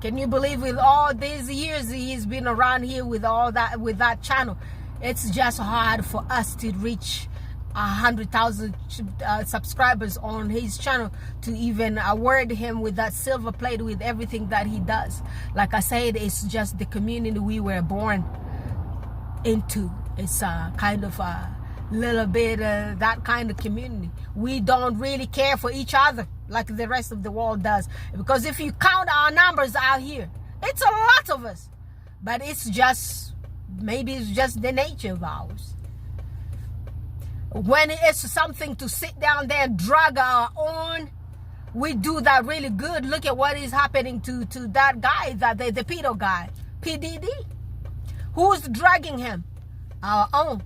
U: Can you believe with all these years he's been around here with all that, with that channel? It's just hard for us to reach 100,000 subscribers on his channel to even award him with that silver plate with everything that he does. Like I said, it's just the community we were born into. It's kind of a little bit that kind of community. We don't really care for each other like the rest of the world does, because if you count our numbers out here, it's a lot of us, but it's just, maybe it's just the nature of ours. When it's something to sit down there and drag our own, we do that really good. Look at what is happening to that guy, that the pedo guy, PDD. Who's dragging him? Our own.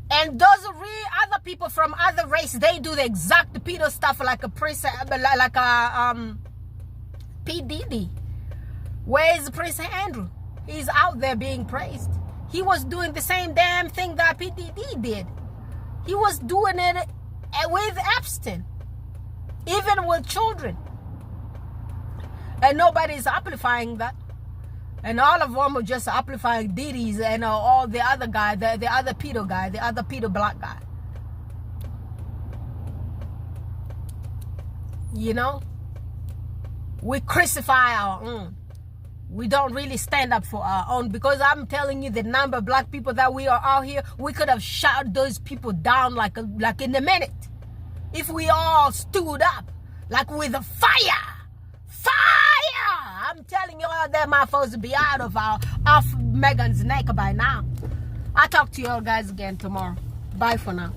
U: And those other people from other race, they do the exact pedo stuff like a Prince, like a PDD. Where is Prince Andrew? He's out there being praised. He was doing the same damn thing that PDD did. He was doing it with Epstein, even with children. And nobody's amplifying that. And all of them are just amplifying Diddy's and all the other guy, the other pedo guy, the other pedo black guy. You know? We crucify our own. We don't really stand up for our own, because I'm telling you, the number of black people that we are out here, we could have shot those people down like in a minute. If we all stood up, like with a fire. I'm telling you all that my folks would be off Meghan's neck by now. I'll talk to you all guys again tomorrow. Bye for now.